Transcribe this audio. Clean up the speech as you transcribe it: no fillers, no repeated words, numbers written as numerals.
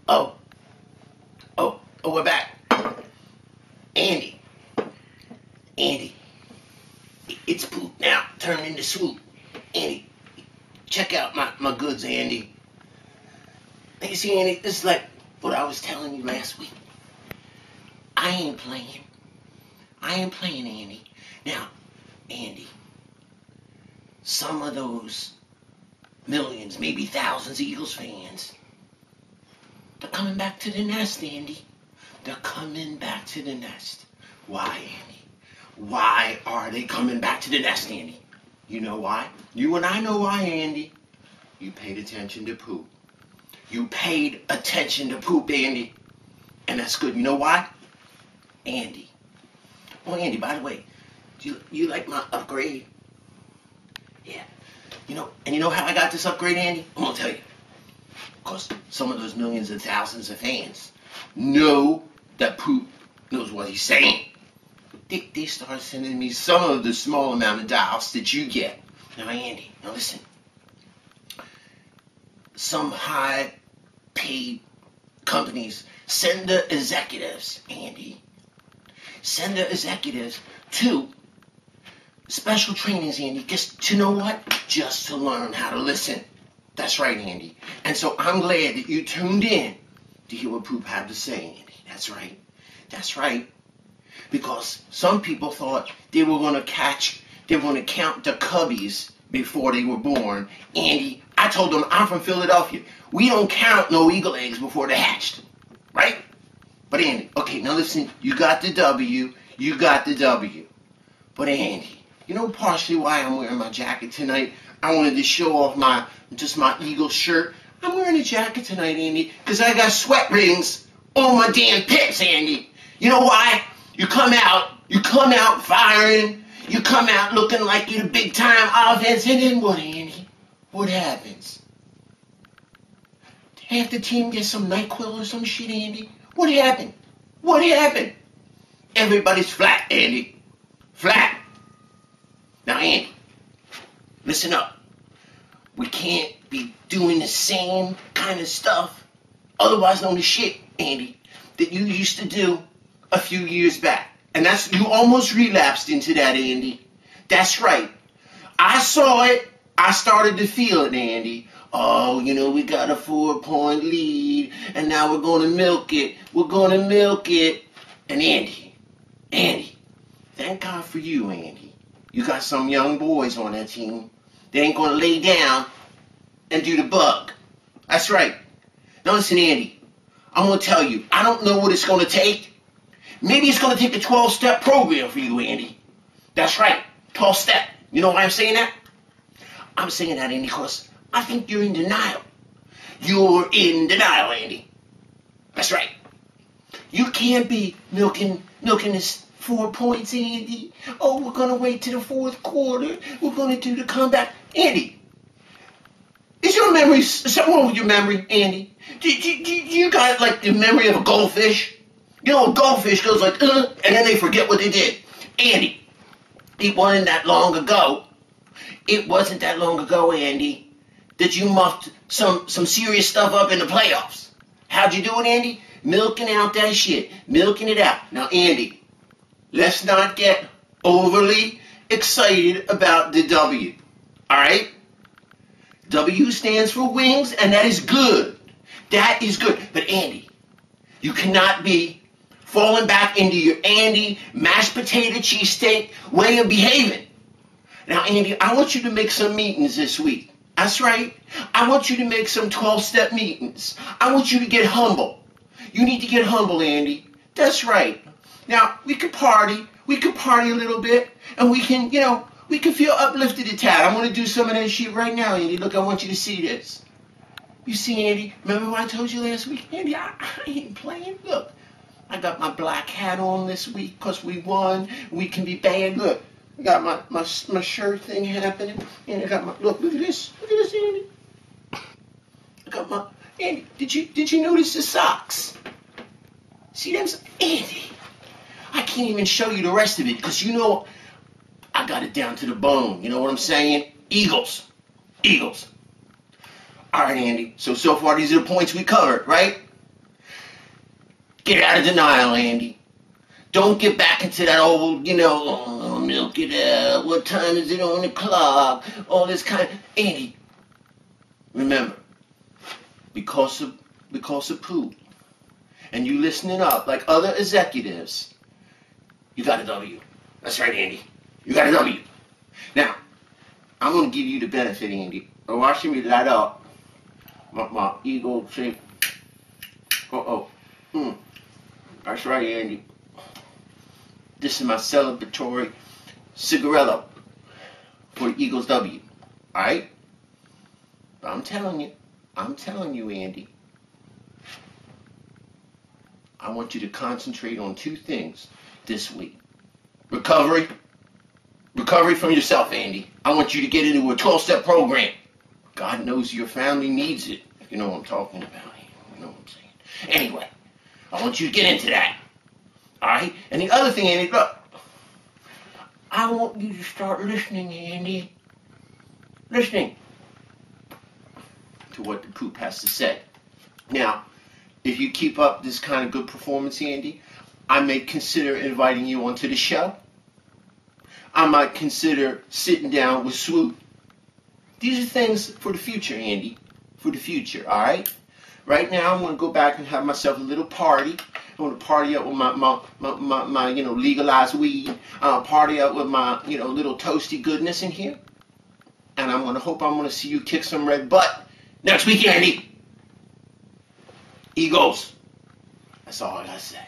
Oh, we're back. Andy, it's Poop now, turned into Swoop. Andy, check out my goods, Andy. You see, Andy, this is like what I was telling you last week. I ain't playing, Andy. Now, Andy, some of those millions, maybe thousands of Eagles fans, they're coming back to the nest, Andy. They're coming back to the nest. Why, Andy? Why are they coming back to the nest, Andy? You know why? You and I know why, Andy. You paid attention to Poop. You paid attention to Poop, Andy. And that's good. You know why? Andy. Oh, Andy, by the way, do you like my upgrade? Yeah. You know how I got this upgrade, Andy? I'm going to tell you. Because some of those millions and thousands of fans know that Poop knows what he's saying. They started sending me some of the small amount of dials that you get. Now, Andy, now listen. Some high-paid companies send the executives, Andy. Send the executives to special trainings, Andy. Just to know what? Just to learn how to listen. That's right, Andy. And so I'm glad that you tuned in to hear what Poop had to say, Andy. That's right. That's right. Because some people thought they were going to count the cubbies before they were born. Andy, I told them I'm from Philadelphia. We don't count no eagle eggs before they're hatched. Right? But Andy, okay, now listen, you got the W. But Andy, you know partially why I'm wearing my jacket tonight? I wanted to show off my Eagle shirt. I'm wearing a jacket tonight, Andy, because I got sweat rings on my damn pips, Andy. You know why? You come out firing, you come out looking like you're the big time offense, and then what, Andy? What happens? Half the team gets some NyQuil or some shit, Andy. What happened? Everybody's flat, Andy. Flat. Now, Andy, listen up. We can't be doing the same kind of stuff, otherwise known as shit, Andy, that you used to do a few years back. And you almost relapsed into that, Andy. That's right. I saw it. I started to feel it, Andy. Oh, we got a 4-point lead, and now we're going to milk it. And Andy, thank God for you, Andy. You got some young boys on that team. They ain't going to lay down and do the bug. That's right. Now listen, Andy, I'm going to tell you, I don't know what it's going to take. Maybe it's going to take a 12-step program for you, Andy. That's right, 12-step. You know why I'm saying that? I'm saying that, Andy, because I think you're in denial. You're in denial, Andy. That's right. You can't be milking this 4 points, Andy. Oh, we're going to wait till the fourth quarter. We're going to do the comeback. Andy, is something wrong with your memory, Andy? Do you got like the memory of a goldfish? A goldfish goes like, and then they forget what they did. Andy, it wasn't that long ago. Andy, that you muffed some serious stuff up in the playoffs. How'd you do it, Andy? Milking out that shit. Milking it out. Now, Andy, let's not get overly excited about the W. All right? W stands for wings, and that is good. That is good. But, Andy, you cannot be falling back into your Andy mashed potato cheesesteak way of behaving. Now, Andy, I want you to make some meetings this week. That's right. I want you to make some 12-step meetings. I want you to get humble. You need to get humble, Andy. That's right. Now, we could party. We could party a little bit. And we can, we can feel uplifted a tad. I want to do some of that shit right now, Andy. Look, I want you to see this. You see, Andy, remember what I told you last week? Andy, I ain't playing. Look, I got my black hat on this week because we won. We can be bad. Look, I got my shirt thing happening. And I got look at this. Look at this, Andy. I got Andy, did you notice the socks? See them? Andy, I can't even show you the rest of it because I got it down to the bone. You know what I'm saying? Eagles. All right, Andy. So far, these are the points we covered, right? Get out of denial, Andy. Don't get back into that old, oh, milk it out. What time is it on the clock? All this kind of... Andy, remember, because of poop, and you listening up like other executives, you got a W. That's right, Andy. You got a W. Now, I'm going to give you the benefit, Andy, of watching me light up my ego shape. That's right, Andy. This is my celebratory cigarello for the Eagles W. Alright? But I'm telling you, Andy, I want you to concentrate on two things this week. Recovery from yourself, Andy. I want you to get into a 12-step program. God knows your family needs it. If you know what I'm talking about. You know what I'm saying. Anyway, I want you to get into that. Alright? And the other thing, Andy, look. I want you to start listening, Andy. Listening to what the poop has to say. Now, if you keep up this kind of good performance, Andy, I may consider inviting you onto the show. I might consider sitting down with Swoop. These are things for the future, Andy. For the future, alright? Right now, I'm going to go back and have myself a little party. I want to party up with my legalized weed. Party up with my, little toasty goodness in here. And I'm going to see you kick some red butt next week, Andy. Eagles. That's all I got to say.